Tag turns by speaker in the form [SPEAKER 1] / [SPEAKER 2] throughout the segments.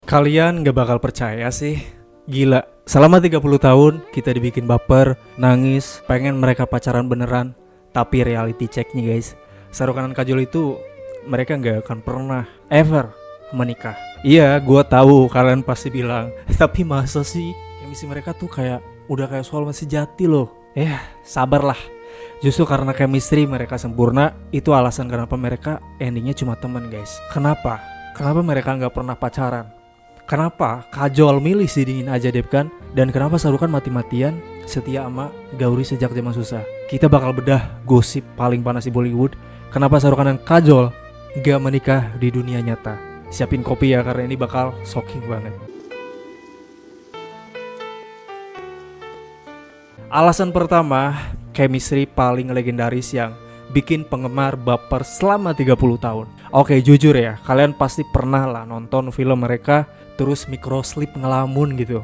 [SPEAKER 1] Kalian gak bakal percaya sih. Gila, selama 30 tahun kita dibikin baper, nangis, pengen mereka pacaran beneran. Tapi reality checknya guys, Sarukan dan Kajol itu mereka gak akan pernah ever menikah. Iya, gua tahu kalian pasti bilang, tapi masa sih chemistry mereka tuh udah kayak soal masih jati loh. Sabarlah. Justru karena chemistry mereka sempurna, itu alasan kenapa mereka endingnya cuma teman guys. Kenapa mereka gak pernah pacaran? Kenapa Kajol milih si Dingin Aja Devgan? Dan kenapa Sarukan mati-matian setia sama Gauri sejak zaman susah? Kita bakal bedah gosip paling panas di Bollywood. Kenapa Sarukan dan Kajol gak menikah di dunia nyata? Siapin kopi ya, karena ini bakal shocking banget. Alasan pertama, chemistry paling legendaris yang bikin penggemar baper selama 30 tahun. Oke, jujur ya, kalian pasti pernah lah nonton film mereka terus microslip ngelamun gitu.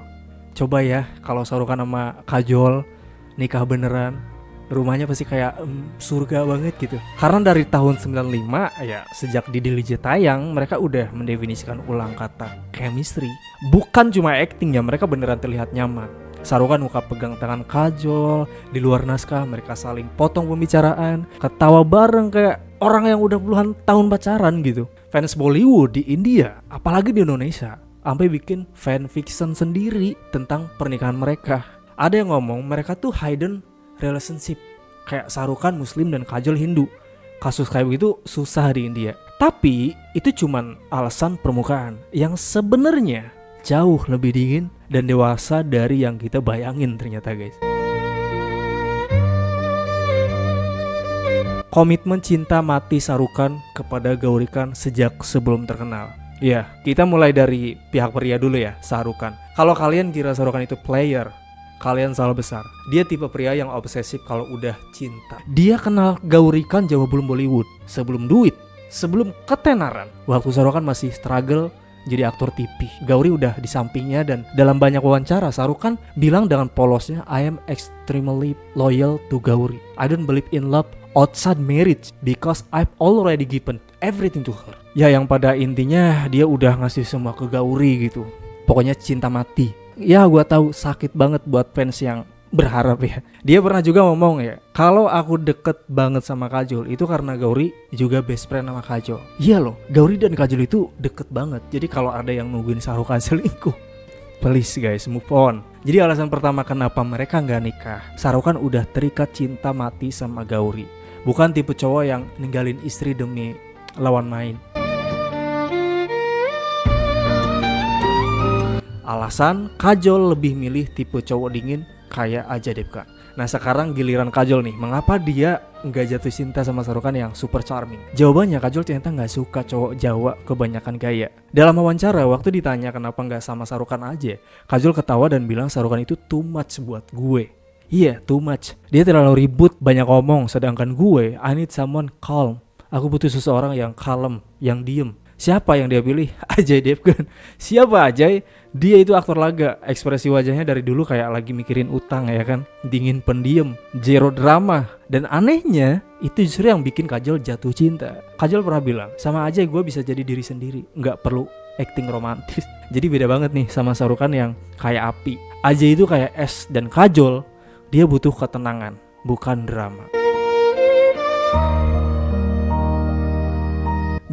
[SPEAKER 1] Coba ya, kalau Sarukan sama Kajol nikah beneran, rumahnya pasti kayak surga banget gitu. Karena dari tahun 95 ya, sejak di Dilije tayang, mereka udah mendefinisikan ulang kata chemistry. Bukan cuma acting ya, mereka beneran terlihat nyaman. Sarukan muka pegang tangan Kajol, di luar naskah mereka saling potong pembicaraan, ketawa bareng kayak orang yang udah puluhan tahun pacaran gitu. Fans Bollywood di India, apalagi di Indonesia, sampai bikin fanfiction sendiri tentang pernikahan mereka. Ada yang ngomong mereka tuh hidden relationship, kayak Sarukan Muslim dan Kajol Hindu. Kasus kayak begitu susah di India. Tapi itu cuman alasan permukaan yang sebenarnya jauh lebih dingin dan dewasa dari yang kita bayangin ternyata guys. Komitmen cinta mati Sarukan kepada Gaurikan sejak sebelum terkenal. Ya, kita mulai dari pihak pria dulu ya, Sarukan. Kalau kalian kira Sarukan itu player, kalian salah besar. Dia tipe pria yang obsesif kalau udah cinta. Dia kenal Gaurikan jauh belum Bollywood, sebelum duit, sebelum ketenaran. Waktu Sarukan masih struggle jadi aktor TV, Gauri udah di sampingnya, dan dalam banyak wawancara Sarukan bilang dengan polosnya, I am extremely loyal to Gauri. I don't believe in love outside marriage because I've already given everything to her. Ya, yang pada intinya dia udah ngasih semua ke Gauri gitu. Pokoknya cinta mati. Ya, gua tahu sakit banget buat fans yang berharap ya. Dia pernah juga ngomong ya, kalau aku deket banget sama Kajol itu karena Gauri juga best friend sama Kajol. Iya loh, Gauri dan Kajol itu deket banget. Jadi kalau ada yang nungguin Sarukan selingkuh, please guys, move on. Jadi alasan pertama kenapa mereka gak nikah, Sarukan udah terikat cinta mati sama Gauri. Bukan tipe cowok yang ninggalin istri demi lawan main. Alasan Kajol lebih milih tipe cowok dingin kayak Aja Devgan. Nah, sekarang giliran Kajol nih. Mengapa dia nggak jatuh cinta sama Sarukan yang super charming? Jawabannya, Kajol ternyata nggak suka cowok Jawa kebanyakan gaya. Dalam wawancara waktu ditanya kenapa nggak sama Sarukan aja, Kajol ketawa dan bilang Sarukan itu too much buat gue. Iya, too much. Dia terlalu ribut, banyak ngomong. Sedangkan gue, I need someone calm. Aku butuh seseorang yang kalem, yang diem. Siapa yang dia pilih? Ajay Devgan. Siapa Ajay? Dia itu aktor laga. Ekspresi wajahnya dari dulu kayak lagi mikirin utang ya kan. Dingin, pendiam, zero drama. Dan anehnya itu justru yang bikin Kajol jatuh cinta. Kajol pernah bilang, sama Ajay gue bisa jadi diri sendiri, gak perlu acting romantis. Jadi beda banget nih sama Sarukan yang kayak api. Ajay itu kayak es, dan Kajol dia butuh ketenangan, bukan drama.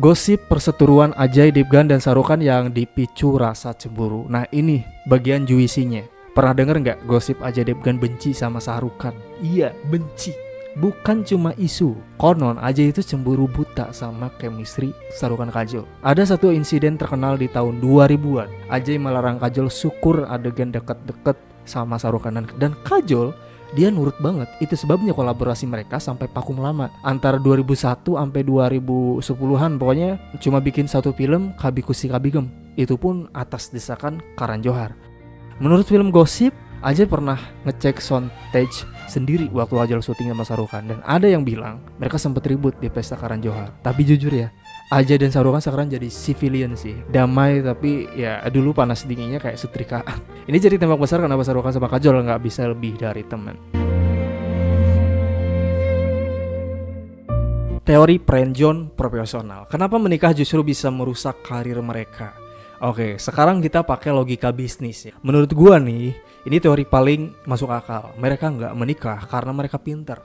[SPEAKER 1] Gosip perseteruan Ajay Devgan dan Sarukan yang dipicu rasa cemburu. Nah, ini bagian juisinya. Pernah denger gak gosip Ajay Devgan benci sama Sarukan? Iya, benci. Bukan cuma isu. Konon Ajay itu cemburu buta sama chemistry Sarukan Kajol. Ada satu insiden terkenal di tahun 2000-an. Ajay melarang Kajol syukur adegan deket-deket sama Sarukan, dan Kajol dia nurut banget. Itu sebabnya kolaborasi mereka sampai vakum lama. Antara 2001 sampai 2010-an pokoknya cuma bikin satu film, Kabhi Khushi Kabhie Gham. Itu pun atas desakan Karan Johar. Menurut film gosip, Ajay pernah ngecek soundtage sendiri waktu Kajol syuting sama Sarukan. Dan ada yang bilang mereka sempat ribut di pesta Karan Johar. Tapi jujur ya, Ajay dan Sarukan sekarang jadi civilian sih. Damai, tapi ya dulu panas dinginnya kayak setrikaan. Ini jadi tembak besar kenapa Sarukan sama Kajol gak bisa lebih dari teman. Teori friendzone profesional. Kenapa menikah justru bisa merusak karir mereka? Oke, sekarang kita pakai logika bisnis ya. Menurut gua nih, ini teori paling masuk akal. Mereka nggak menikah karena mereka pinter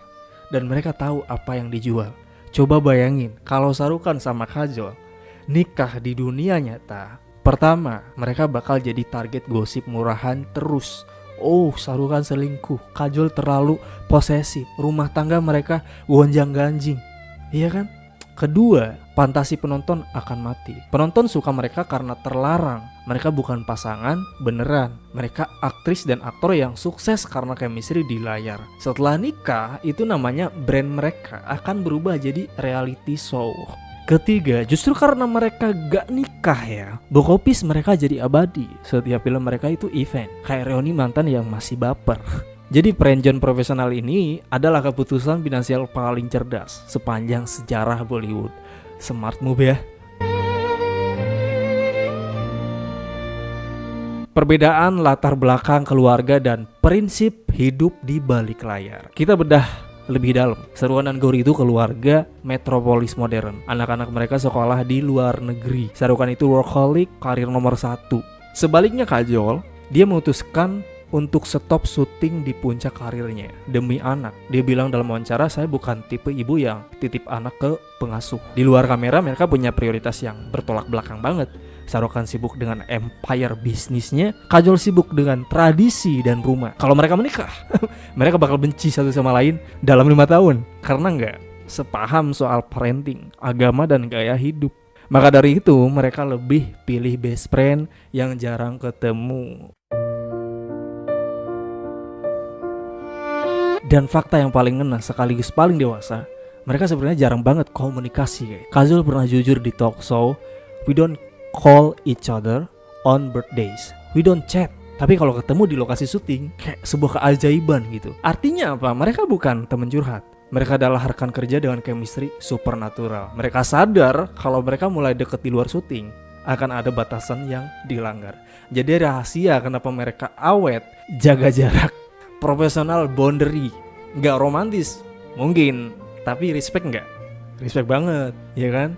[SPEAKER 1] dan mereka tahu apa yang dijual. Coba bayangin kalau Shah Rukh Khan sama Kajol nikah di dunia nyata. Pertama, mereka bakal jadi target gosip murahan terus. Oh, Shah Rukh Khan selingkuh, Kajol terlalu posesif, rumah tangga mereka gonjang-ganjing. Iya kan? Kedua, fantasi penonton akan mati. Penonton suka mereka karena terlarang. Mereka bukan pasangan beneran. Mereka aktris dan aktor yang sukses karena chemistry di layar. Setelah nikah, itu namanya brand mereka akan berubah jadi reality show. Ketiga, justru karena mereka gak nikah ya, box office mereka jadi abadi. Setiap film mereka itu event. Kayak reuni mantan yang masih baper. Jadi perenjon profesional ini adalah keputusan finansial paling cerdas sepanjang sejarah Bollywood. Smart move ya. Perbedaan latar belakang keluarga dan prinsip hidup di balik layar. Kita bedah lebih dalam. Shah Rukh Khan dan Gauri itu keluarga metropolis modern. Anak-anak mereka sekolah di luar negeri. Shah Rukh Khan itu workaholic, karir nomor 1. Sebaliknya Kajol, dia memutuskan untuk stop syuting di puncak karirnya demi anak. Dia bilang dalam wawancara, saya bukan tipe ibu yang titip anak ke pengasuh. Di luar kamera mereka punya prioritas yang bertolak belakang banget. Shah Rukh Khan sibuk dengan empire bisnisnya, Kajol sibuk dengan tradisi dan rumah. Kalau mereka menikah, mereka bakal benci satu sama lain dalam 5 tahun karena nggak sepaham soal parenting, agama dan gaya hidup. Maka dari itu mereka lebih pilih best friend yang jarang ketemu. Dan fakta yang paling ngena sekaligus paling dewasa, mereka sebenarnya jarang banget komunikasi kayak. Kajol pernah jujur di talk show, we don't call each other on birthdays, we don't chat. Tapi kalau ketemu di lokasi syuting, kayak sebuah keajaiban gitu. Artinya apa? Mereka bukan teman curhat. Mereka adalah rekan kerja dengan chemistry supernatural. Mereka sadar kalau mereka mulai deket di luar syuting, akan ada batasan yang dilanggar. Jadi rahasia kenapa mereka awet, jaga jarak, profesional boundary, nggak romantis mungkin, tapi respect nggak? Respect banget, ya kan?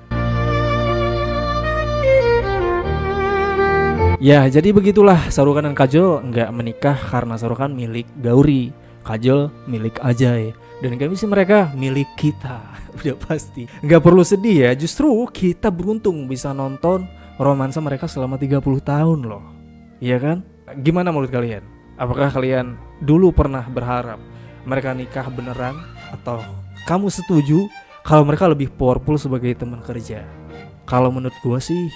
[SPEAKER 1] Ya, jadi begitulah Shah Rukh Khan dan Kajol nggak menikah karena Shah Rukh Khan milik Gauri, Kajol milik Ajay, dan kami sih mereka milik kita. Udah pasti. Nggak perlu sedih ya, justru kita beruntung bisa nonton romansa mereka selama 30 tahun loh. Iya kan? Gimana menurut kalian? Apakah kalian dulu pernah berharap mereka nikah beneran? Atau kamu setuju kalau mereka lebih powerful sebagai teman kerja? Kalau menurut gue sih